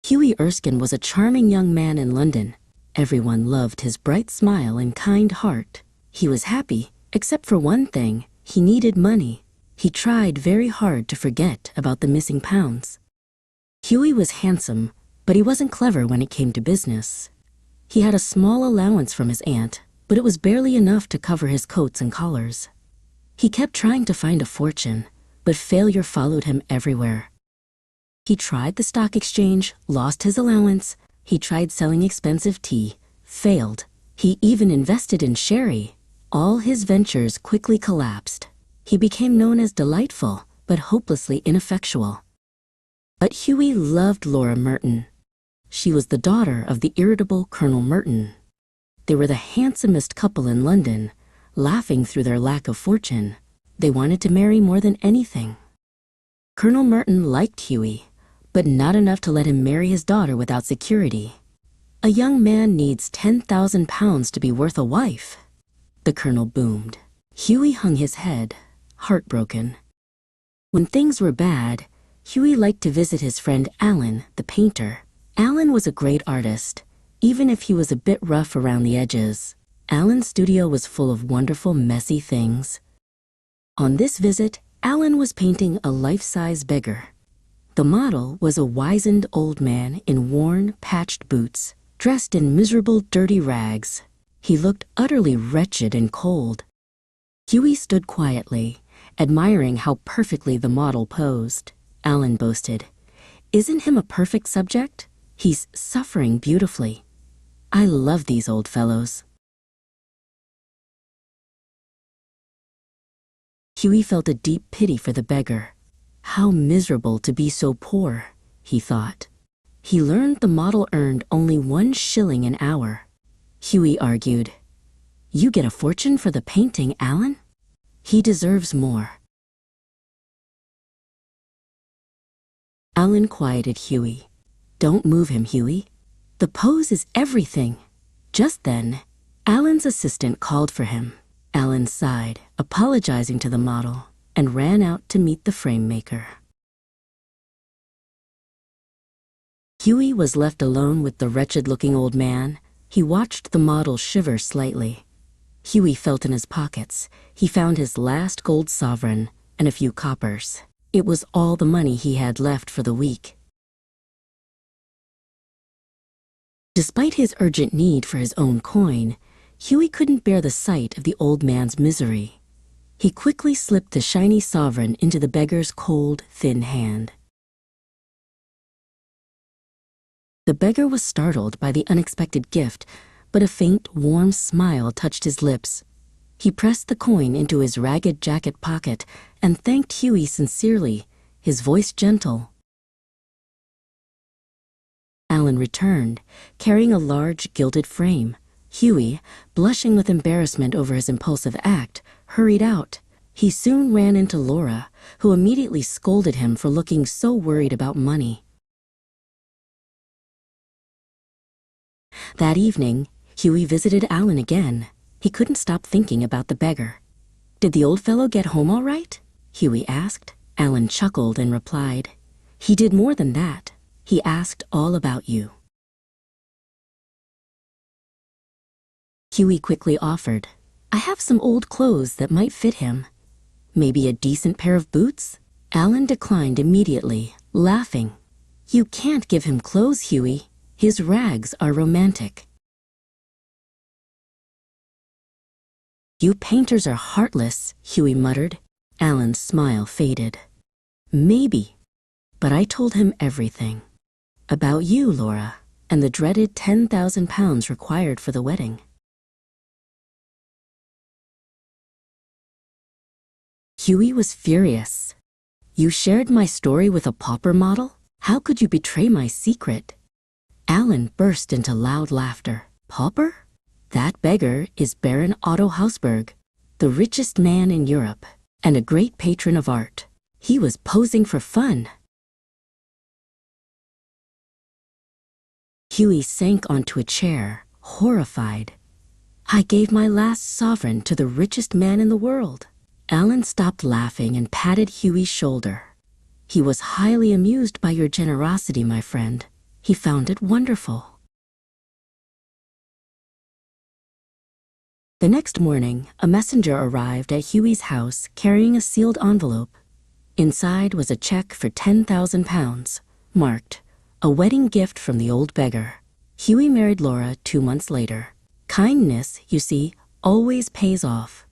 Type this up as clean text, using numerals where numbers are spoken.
Hughie Erskine was a charming young man in London. Everyone loved his bright smile and kind heart. He was happy, except for one thing: he needed money. He tried very hard to forget about the missing pounds. Hughie was handsome, but he wasn't clever when it came to business. He had a small allowance from his aunt, but it was barely enough to cover his coats and collars. He kept trying to find a fortune, but failure followed him everywhere. He tried the stock exchange, lost his allowance. He tried selling expensive tea, failed. He even invested in sherry. All his ventures quickly collapsed. He became known as delightful, but hopelessly ineffectual. But Hughie loved Laura Merton. She was the daughter of the irritable Colonel Merton. They were the handsomest couple in London, laughing through their lack of fortune. They wanted to marry more than anything. Colonel Merton liked Hughie, but not enough to let him marry his daughter without security. A young man needs £10,000 to be worth a wife. The colonel boomed. Hughie hung his head, heartbroken. When things were bad, Hughie liked to visit his friend Alan, the painter. Alan was a great artist, even if he was a bit rough around the edges. Alan's studio was full of wonderful, messy things. On this visit, Alan was painting a life-size beggar. The model was a wizened old man in worn, patched boots, dressed in miserable, dirty rags. He looked utterly wretched and cold. Hughie stood quietly, admiring how perfectly the model posed. Alan boasted, "Isn't him a perfect subject? He's suffering beautifully. I love these old fellows." Hughie felt a deep pity for the beggar. How miserable to be so poor, he thought. He learned the model earned only 1 shilling an hour. Hughie argued, "You get a fortune for the painting, Alan? He deserves more." Alan quieted Hughie. "Don't move him, Hughie. The pose is everything." Just then, Alan's assistant called for him. Alan sighed, apologizing to the model, and ran out to meet the frame maker. Hughie was left alone with the wretched-looking old man. He watched the model shiver slightly. Hughie felt in his pockets. He found his last gold sovereign and a few coppers. It was all the money he had left for the week. Despite his urgent need for his own coin, Hughie couldn't bear the sight of the old man's misery. He quickly slipped the shiny sovereign into the beggar's cold, thin hand. The beggar was startled by the unexpected gift, but a faint, warm smile touched his lips. He pressed the coin into his ragged jacket pocket and thanked Hughie sincerely, his voice gentle. Alan returned, carrying a large gilded frame. Hughie, blushing with embarrassment over his impulsive act, hurried out. He soon ran into Laura, who immediately scolded him for looking so worried about money. That evening, Hughie visited Alan again. He couldn't stop thinking about the beggar. "Did the old fellow get home all right?" Hughie asked. Alan chuckled and replied, "He did more than that. He asked all about you." Hughie quickly offered, "I have some old clothes that might fit him. Maybe a decent pair of boots?" Alan declined immediately, laughing. "You can't give him clothes, Hughie. His rags are romantic." "You painters are heartless," Hughie muttered. Alan's smile faded. "Maybe, but I told him everything. About you, Laura, and the dreaded £10,000 required for the wedding." Hughie was furious. "You shared my story with a pauper model? How could you betray my secret?" Alan burst into loud laughter. "Pauper? That beggar is Baron Hausberg, the richest man in Europe, and a great patron of art. He was posing for fun." Hughie sank onto a chair, horrified. "I gave my last sovereign to the richest man in the world." Alan stopped laughing and patted Hughie's shoulder. "He was highly amused by your generosity, my friend. He found it wonderful. The next morning, a messenger arrived at Hughie's house carrying a sealed envelope. Inside was a check for £10,000, marked, "A wedding gift from the old beggar." Hughie married Laura 2 months later. Kindness, you see, always pays off.